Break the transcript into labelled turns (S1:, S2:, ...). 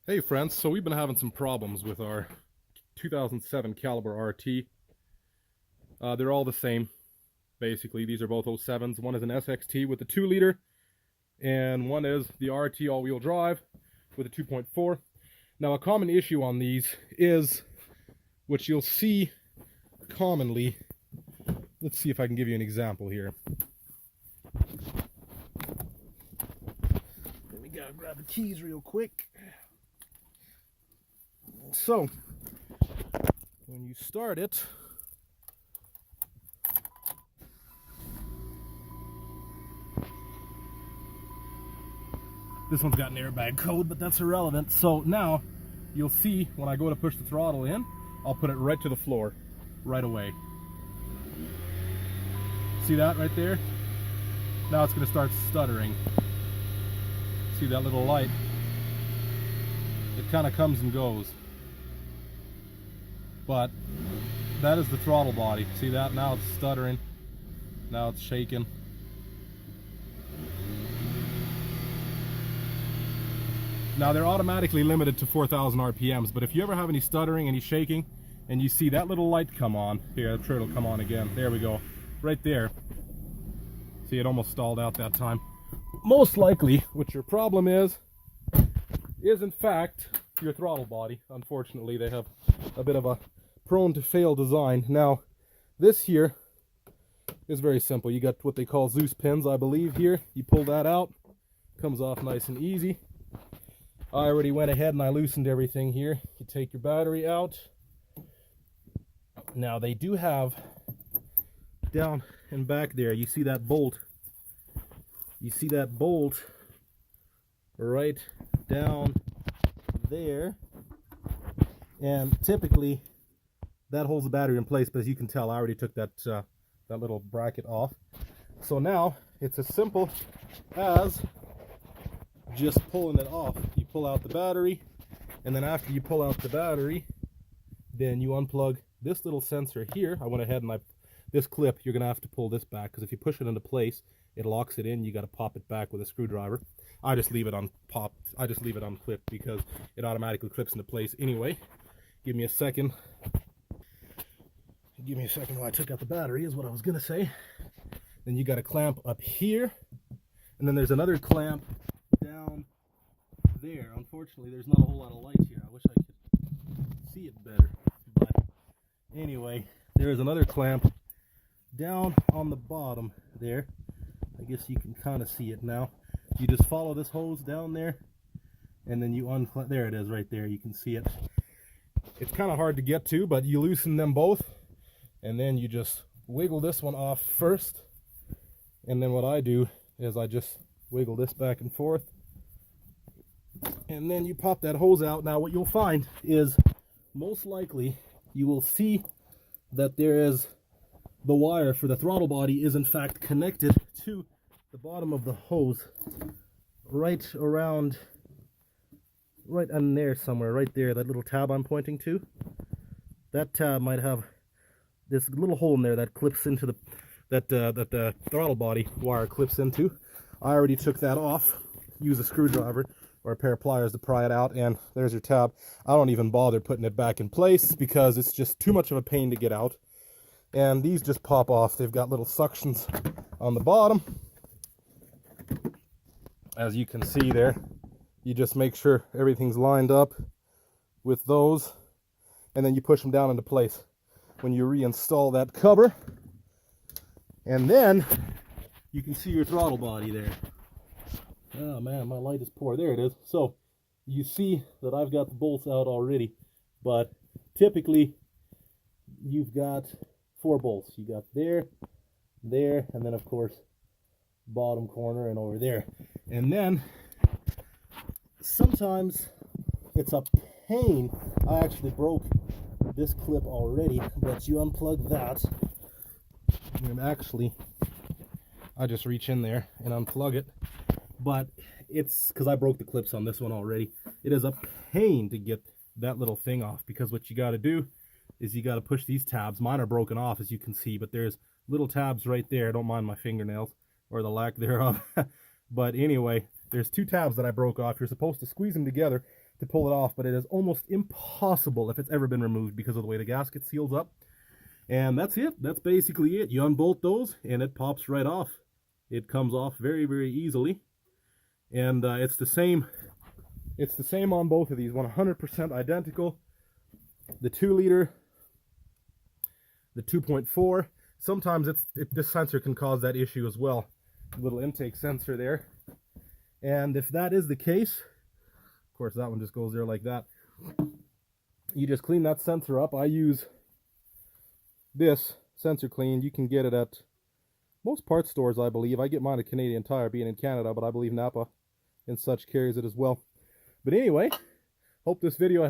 S1: Hey friends, so we've been having some problems with our 2007 Caliber RT. They're all the same, basically. These are both 07s. One is an SXT with a 2-liter, and one is the RT all-wheel drive with a 2.4. Now, a common issue on these is, which you'll see commonly, let's see if I can give you an example here. Let me grab the keys real quick. So, when you start it, this one's got an airbag code, but that's irrelevant. So now you'll see when I go to push the throttle in, I'll put it right to the floor right away. See that right there? Now it's going to start stuttering. See that little light? It kind of comes and goes. But that is the throttle body. See that? Now it's stuttering. Now it's shaking. Now they're automatically limited to 4,000 RPMs, but if you ever have any stuttering, any shaking, and you see that little light come on, here, I'm sure it'll come on again. There we go. Right there. See, it almost stalled out that time. Most likely, what your problem is in fact your throttle body. Unfortunately, they have a bit of a prone to fail design. Now, this here is very simple. You got what they call Zeus pins, I believe, here. You pull that out, comes off nice and easy. I already went ahead and I loosened everything here. You take your battery out. Now, they do have down and back there, you see that bolt. You see that bolt right down there, and typically that holds the battery in place, but as you can tell, I already took that that little bracket off. So now it's as simple as just pulling it off. You pull out the battery, and then after you pull out the battery, then you unplug this little sensor here. I went ahead and this clip, you're gonna have to pull this back, because if you push it into place, it locks it in. You got to pop it back with a screwdriver. I just leave it unpopped. I just leave it unclipped because it automatically clips into place anyway. Give me a second. Give me a second while I took out the battery is what I was gonna say. Then you got a clamp up here, and then there's another clamp down there. Unfortunately, there's not a whole lot of light here. I wish I could see it better, but anyway, there is another clamp down on the bottom there. I guess you can kind of see it now. You just follow this hose down there, and then you unclamp. There it is right there. You can see it. It's kind of hard to get to, but you loosen them both, and then you just wiggle this one off first. And then what I do is I just wiggle this back and forth, and then you pop that hose out. Now what you'll find is most likely you will see that there is the wire for the throttle body is in fact connected to the bottom of the hose right around, right on there somewhere, right there, that little tab I'm pointing to. That tab might have this little hole in there that clips into that the throttle body wire clips into. I already took that off. Use a screwdriver or a pair of pliers to pry it out, and there's your tab. I don't even bother putting it back in place because it's just too much of a pain to get out. And these just pop off. They've got little suctions on the bottom. As you can see there, you just make sure everything's lined up with those, and then you push them down into place when you reinstall that cover. And then you can see your throttle body there. Oh man, my light is poor. There it is. So you see that I've got the bolts out already, but typically you've got 4 bolts. You got there, there, and then of course bottom corner and over there. And then sometimes it's a pain. I actually broke this clip already, but you unplug that, and actually I just reach in there and unplug it. But it's because I broke the clips on this one already. It is a pain to get that little thing off, because what you got to do is you got to push these tabs. Mine are broken off, as you can see, but there's little tabs right there. Don't mind my fingernails or the lack thereof. But anyway, There's two tabs that I broke off. You're supposed to squeeze them together to pull it off, but it is almost impossible if it's ever been removed because of the way the gasket seals up. And that's it. That's basically it. You unbolt those and it pops right off. It comes off very, very easily. And it's the same on both of these, 100% identical. The 2 liter, the 2.4. Sometimes this sensor can cause that issue as well. A little intake sensor there. And if that is the case, of course that one just goes there like that. You just clean that sensor up. I use this sensor clean. You can get it at most parts stores, I believe. I get mine at Canadian Tire, being in Canada, but I believe Napa and such carries it as well. But anyway, hope this video